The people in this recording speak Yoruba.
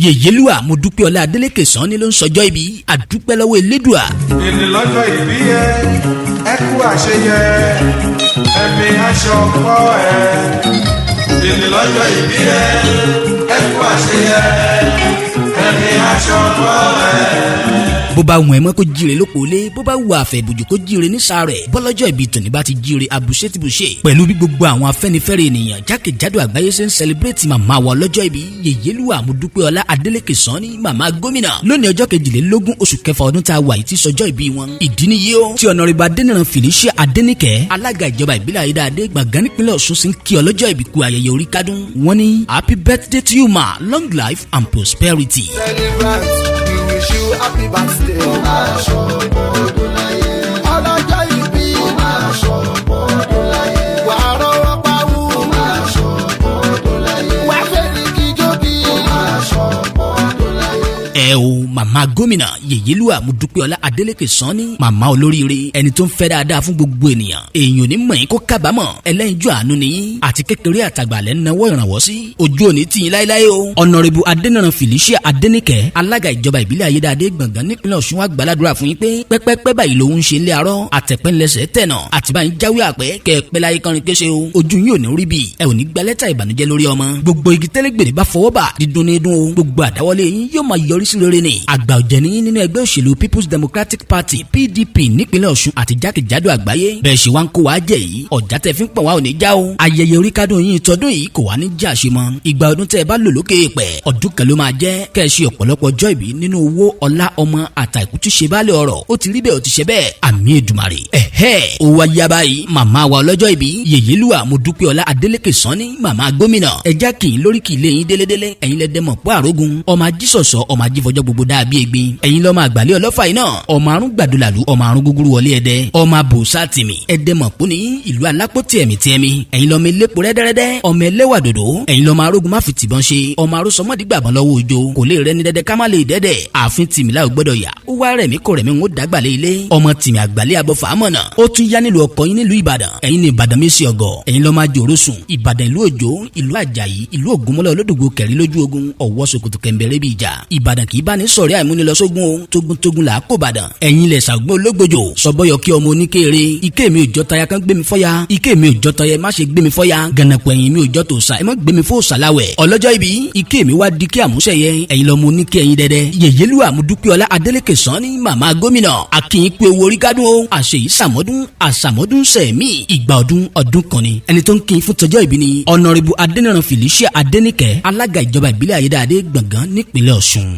Yèyélúà Modúpẹ́ọlá Adélékè Sanni ló ń sọjọ́ ìbí àdúpẹ́ lọ́wọ́ Elédùà. Èní lọ́jọ́ ìbí ẹ, ẹ kú àṣeyẹ, ẹ̀mí aṣọ ọkọ ẹ. Èní lọ́jọ́ ìbí ẹ, ẹ kú àṣeyẹ, ẹ̀mí aṣọ ọkọ ẹ. Bó bá wùn ẹ́ mọ́ kó jíire lóko lé, bó bá wù àfẹ́ ìbòjò kó jíire ní sàárẹ̀. Bọ́lọ́jọ́ ìbí tòní bá ti jíire àbùṣe ti bùṣe. Pẹ̀lú bí gbogbo àwọn afẹ́nifẹ́re ènìyàn jákèjádò àgbáyé ṣe ń sẹlẹ̀bírẹ̀tì màmá wa lọ́jọ́ ìbí Yèyélúà Modúpẹ́ọlá Adélékè Sanni màmá gómìnà. Lónìí ọjọ́ 22 oṣù kẹfà ọdún tá a wà yìí ti sọjọ́ ìbí wọn. Ìdí nìyí o tí Honorable Adéníran Felicia Adéníkẹ́ alága ìjọba ìbílẹ̀ Ayédáadé Gbàngán nípínlẹ̀ Ọ̀ṣun sì ń kí ọ lọ́jọ́ ìbí kú ayẹyẹ orí kádùn. Wọ́n ní happy birthday to you ma, long life and prosperity. Celebrate, we wish you happy birthday. Ọlọ́jọ́ ìbí, wàá rọ́wọ́ pawú, wàá fẹ́ni kíjọ́bí. Ẹ o màmá gómìnà Yèyélúà Modúpẹ́ọlá Adélékè Sanni màmá olóríire ẹni tó ń fẹ́ dáadáa fún gbogbo ènìyàn èèyàn ò ní mọ̀ yín kó kábàámọ̀ ẹlẹ́yinjú àánú nìyí àti kékeré àtàgbàlẹ̀ ń nawọ́ ìrànwọ́ sí ojú òní tìyín láéláé o. Honorable Adéníran Felicia Adéníkẹ́ alága ìjọba ìbílẹ̀ Ayédáadé Gbàngán nípínlẹ̀ Ọ̀ṣun wá gbàládùra fún yín pé pẹ́pẹ́pẹ́ báyìí lòun ń ṣe ilé arọ́ àtẹ̀pẹ́lẹsẹ̀ tẹ̀nà àtìbáyín jáwé àpẹ́ kẹ́ẹ̀pẹ́ láyé kọrin kéṣe o ojú yín ò ní rí bí ẹ ò ní gba lẹ́tà ìbànújẹ́ lórí ọmọ gbogbo igi tẹ́lẹ̀gbèrè bá fọwọ́ bà dídùn ní dùn o gbogbo àdáwọlé yín yóò máa yọrí sí rere ni àgbà ọ̀jẹ̀ ní nínú ẹgbẹ́ òṣèlú People's Democratic Party PDP nípínlẹ̀ Ọ̀ṣun àti jákèjádò àgbáyé bẹ́ẹ̀ ṣe wá ń kó wa jẹ́ yìí ọ̀já tẹ́ fi ń pọ̀ wá ò ní já o ayẹyẹ orí kádùn yín tọdún yìí kò wá ní já ṣe mọ́ ìgbà ọdún tẹ́ ẹ bá lò lókè pẹ̀ ọdún kan ló máa jẹ́ kẹ́ ẹ ṣe ọ̀pọ̀lọpọ̀ ọjọ́ ìbí nínú owó ọlá ọmọ àtàìkú tí ṣe bá lè ọ̀rọ̀ ó ti rí bẹ́ẹ̀ ó ti ṣe bẹ́ẹ̀ àmì Èdùmàrè ó wá yá báyìí màmá wa ọlọ́jọ́ ìbí Yèyélúà Modúpẹ́ọlá Adélékè Sanni màmá gómìnà ẹja kì í lórí kì í lé yín délédélé ẹ̀yin lẹ́dẹ̀mọ̀ pọ́ àrógun ọmọ ajísọ̀sọ̀ ọmọ ajífọjọ́ gbogbo dàbí egbin ẹ̀yin lọ́mọ àgbàlẹ̀ ọlọ́fà iná ọmọ àrùn gbàdúlàlú ọmọ àrùn gúgúrú wọlé ẹdẹ ọmọ àbòsá tìmì ẹdẹ mọ̀pọ̀ ní ìlú alápò tìẹ̀mí ẹ̀yin lọ́mọ elépo rẹ́dẹ́rẹ́dẹ́ ọmọ ẹlẹ́wà dòdò ẹ̀yin lọ́mọ arógun má fi tìbọn ṣe ọmọ arósọmọdì gbàbọn lọ́wọ́ òjò kò lè rẹ́ni dẹ́dẹ́ ká má lè dẹ́dẹ́ ààfin tìmì láò gbọ́dọ̀ yà ó wá rẹ̀mí kò rẹ̀mí ń ó dàgbàlẹ̀ ilé ọmọ tìmì àgbàlẹ̀ abọ́ fàámọ̀nà ó tún yá nílùú ọkọ yín nílùú Ìbàdàn ẹ̀yin ní Ìbàdàn mẹ́sì ọgọ́ ẹ̀yin lọ́mọ àjòrò sùn Ìbàdàn ìlú Òjó ìlú Àjàyí ìlú Ògúnmọ́lá olódògbò kẹrin lójú ogun ọ̀wọ́ ṣòkòtò kẹ̀mbẹ̀rẹ̀ bí ìjà Ìbàdàn kì í bá ní sọ̀rẹ́ àìmúnilọ́sógún o tógun là á kó Ìbàdàn ẹ̀yin lẹ̀ ṣàgbọ́n ológbòjò sọ̀bọ́yọ kí ọmọ oníkéere ike mi ò jọ taya kan gbé mi fọ́ya ike mi ò jọ taya má ṣe gbé mi fọ́ya gànàpọ̀ ẹ̀yìn mi ò jọ tòṣà ẹ má gbé mi fó ṣàláwẹ̀ ọlọ́jọ́ ibi ike mi wá di kí àmúṣẹyẹ ẹ̀yin lọ́mọ oníké ẹ̀yin dẹ́dẹ́ Yèyélúà Modúpẹ́ọlá Adélékè Sanni màmá gómìnà akínyìn pé owó orí kádùn o àṣeyí àṣàmọ́dún sẹ̀mí ìgbà ọdún kan ni ẹni tó ń kí fún tọjọ́ ìbí ni Honorable Adéníran Felicia Adéníkẹ́ alága ìjọba ìbílẹ̀ Ayédáadé Gbàngán nípínlẹ̀ Ọ̀ṣun.